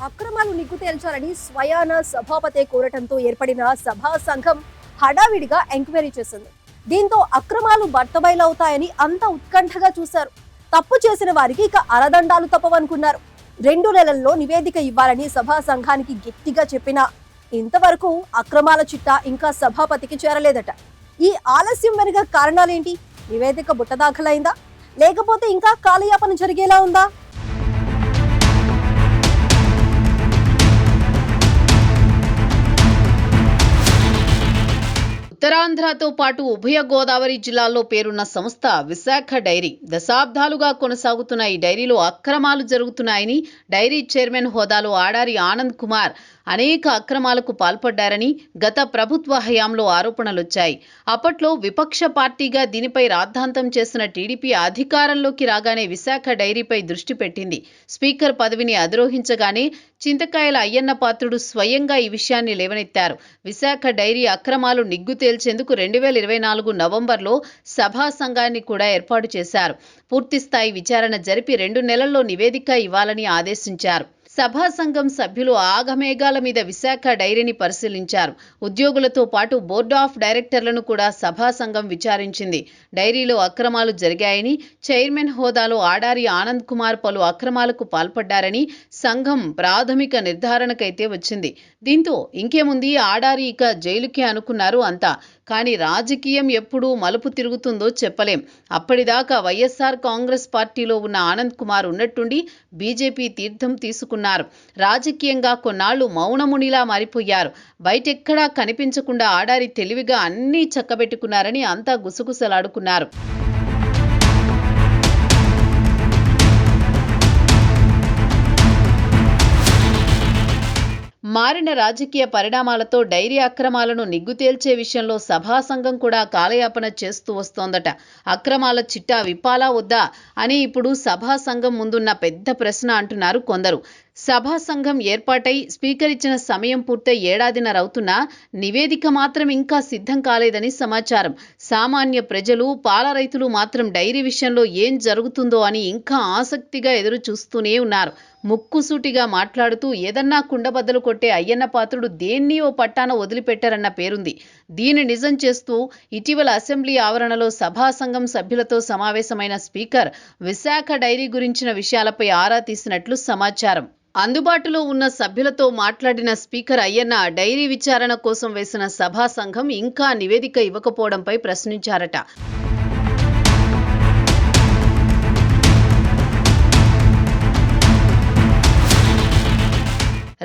అక్రమాలు నిగ్గు తేల్చాలని స్వయాన సభాపతి కోరటంతో ఏర్పడిన సభా సంఘం హడావిడిగా ఎంక్వైరీ చేసింది. దీంతో అక్రమాలు బట్టబయలవుతాయని అంతా ఉత్కంఠగా చూశారు. తప్పు చేసిన వారికి ఇక అరదండాలు తప్పవనుకున్నారు. 2 నెలల్లో నివేదిక ఇవ్వాలని సభా సంఘానికి గట్టిగా చెప్పినా ఇంతవరకు అక్రమాల చిట్టా ఇంకా సభాపతికి చేరలేదట. ఈ ఆలస్యం వెనుక కారణాలేంటి? నివేదిక బుట్టదాఖలైందా, లేకపోతే ఇంకా కాలయాపన జరిగేలా ఉందా? ఉత్తరాంధ్రతో పాటు ఉభయ గోదావరి జిల్లాల్లో పేరున్న సంస్థ విశాఖ డైరీ. దశాబ్దాలుగా కొనసాగుతున్న ఈ డైరీలో అక్రమాలు జరుగుతున్నాయని డైరీ చైర్మన్ హోదాలో ఆడారి ఆనంద్ కుమార్ అనేక అక్రమాలకు పాల్పడ్డారని గత ప్రభుత్వ హయాంలో ఆరోపణలొచ్చాయి. అప్పట్లో విపక్ష పార్టీగా దీనిపై రాద్ధాంతం చేసిన టీడీపీ అధికారంలోకి రాగానే విశాఖ డైరీపై దృష్టి పెట్టింది. స్పీకర్ పదవిని అధిరోహించగానే చింతకాయల అయ్యన్న పాత్రుడు స్వయంగా ఈ విషయాన్ని లేవనెత్తారు. విశాఖ డైరీ అక్రమాలు నిగ్గు తేల్చేందుకు 2024 నవంబర్లో సభా సంఘాన్ని కూడా ఏర్పాటు చేశారు. పూర్తిస్థాయి విచారణ జరిపి 2 నెలల్లో నివేదిక ఇవ్వాలని ఆదేశించారు. సభా సంఘం సభ్యులు ఆగమేఘాల మీద విశాఖ డైరీని పరిశీలించారు. ఉద్యోగులతో పాటు బోర్డు ఆఫ్ డైరెక్టర్లను కూడా సభా సంఘం విచారించింది. డైరీలో అక్రమాలు జరిగాయని, చైర్మన్ హోదాలో ఆడారి ఆనంద్ కుమార్ పలు అక్రమాలకు పాల్పడ్డారని సంఘం ప్రాథమిక నిర్ధారణకైతే వచ్చింది. దీంతో ఇంకేముంది, ఆడారి ఇక జైలుకే అనుకున్నారు అంతా. కానీ రాజకీయం ఎప్పుడు మలుపు తిరుగుతుందో చెప్పలేం. అప్పటిదాకా వైఎస్ఆర్ కాంగ్రెస్ పార్టీలో ఉన్న ఆనంద్ కుమార్ ఉన్నట్టుండి బీజేపీ తీర్థం తీసుకున్నారు. రాజకీయంగా కొన్నాళ్లు మౌనమునిలా మారిపోయారు. బయటెక్కడా కనిపించకుండా ఆడారి తెలివిగా అన్నీ చక్కబెట్టుకున్నారని అంతా గుసగుసలాడుకున్నారు. మారిన రాజకీయ పరిణామాలతో డైరీ అక్రమాలను నిగ్గు తేల్చే విషయంలో సభా సంఘం కూడా కాలయాపన చేస్తూ వస్తోందట. అక్రమాల చిట్టా విప్పాలా వద్దా అని ఇప్పుడు సభా సంఘం ముందున్న పెద్ద ప్రశ్న అంటున్నారు కొందరు. సభా సంఘం ఏర్పాటై స్పీకర్ ఇచ్చిన సమయం పూర్తయి ఏడాదిన్నరవుతున్నా నివేదిక మాత్రం ఇంకా సిద్ధం కాలేదని సమాచారం. సామాన్య ప్రజలు, పాల రైతులు మాత్రం డైరీ విషయంలో ఏం జరుగుతుందో అని ఇంకా ఆసక్తిగా ఎదురు చూస్తూనే ఉన్నారు. ముక్కుసూటిగా మాట్లాడుతూ ఏదన్నా కుండబద్దలు కొట్టే అయ్యన్న పాత్రుడు దేన్ని ఓ పట్టాన వదిలిపెట్టారన్న పేరుంది. దీన్ని నిజం చేస్తూ ఇటీవల అసెంబ్లీ ఆవరణలో సభా సంఘం సభ్యులతో సమావేశమైన స్పీకర్ విశాఖ డైరీ గురించిన విషయాలపై ఆరా తీసినట్లు సమాచారం. అందుబాటులో ఉన్న సభ్యులతో మాట్లాడిన స్పీకర్ అయ్యన్న డైరీ విచారణ కోసం వేసిన సభా సంఘం ఇంకా నివేదిక ఇవ్వకపోవడంపై ప్రశ్నించారట.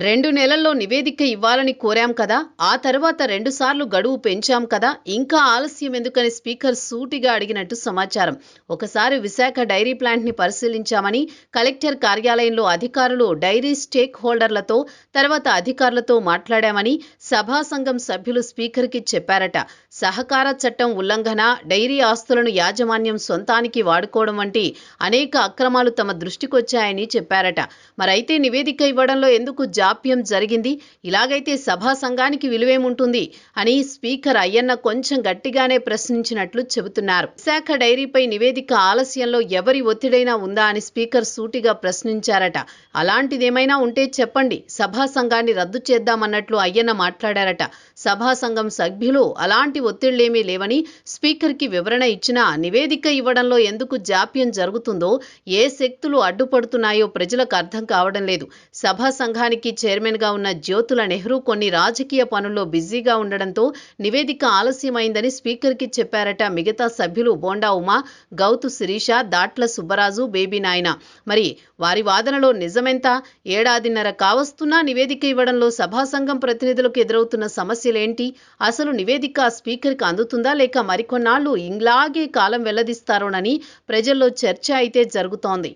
2 నెలల్లో నివేదిక ఇవ్వాలని కోరాం కదా, ఆ తర్వాత 2 సార్లు గడువు పెంచాం కదా, ఇంకా ఆలస్యం ఎందుకని స్పీకర్ సూటిగా అడిగినట్టు సమాచారం. ఒకసారి విశాఖ డైరీ ప్లాంట్ ని పరిశీలించామని, కలెక్టర్ కార్యాలయంలో అధికారులు, డైరీ స్టేక్ హోల్డర్లతో, తర్వాత అధికారులతో మాట్లాడామని సభా సంఘం సభ్యులు స్పీకర్కి చెప్పారట. సహకార చట్టం ఉల్లంఘన, డైరీ ఆస్తులను యాజమాన్యం సొంతానికి వాడుకోవడం వంటి అనేక అక్రమాలు తమ దృష్టికొచ్చాయని చెప్పారట. మరైతే నివేదిక ఇవ్వడంలో ఎందుకు జాప్యం జరిగింది? ఇలాగైతే సభా సంఘానికి విలువేముంటుంది అని స్పీకర్ అయ్యన్న కొంచెం గట్టిగానే ప్రశ్నించినట్లు చెబుతున్నారు. విశాఖ డైరీపై నివేదిక ఆలస్యంలో ఎవరి ఒత్తిడైనా ఉందా అని స్పీకర్ సూటిగా ప్రశ్నించారట. అలాంటిదేమైనా ఉంటే చెప్పండి, సభా సంఘాన్ని రద్దు చేద్దామన్నట్లు అయ్యన్న మాట్లాడారట. సభా సంఘం సభ్యులు అలాంటి ఒత్తిళ్లేమీ లేవని స్పీకర్కి వివరణ ఇచ్చినా నివేదిక ఇవ్వడంలో ఎందుకు జాప్యం జరుగుతుందో, ఏ శక్తులు అడ్డుపడుతున్నాయో ప్రజలకు అర్థం కావడం లేదు. సభా సంఘానికి చైర్మన్గా ఉన్న జ్యోతుల నెహ్రూ కొన్ని రాజకీయ పనుల్లో బిజీగా ఉండడంతో నివేదిక ఆలస్యమైందని స్పీకర్కి చెప్పారట. మిగతా సభ్యులు బోండా ఉమా, గౌతు శిరీష, దాట్ల సుబ్బరాజు, బేబీ నాయన. మరి వారి వాదనలో నిజమెంత? ఏడాదిన్నర కావస్తున్నా నివేదిక ఇవ్వడంలో సభా సంఘం ప్రతినిధులకు ఎదురవుతున్న సమస్యలేంటి? అసలు నివేదిక స్పీకర్కి అందుతుందా, లేక మరికొన్నాళ్లు ఇలాగే కాలం వెల్లదిస్తారోనని ప్రజల్లో చర్చ అయితే జరుగుతోంది.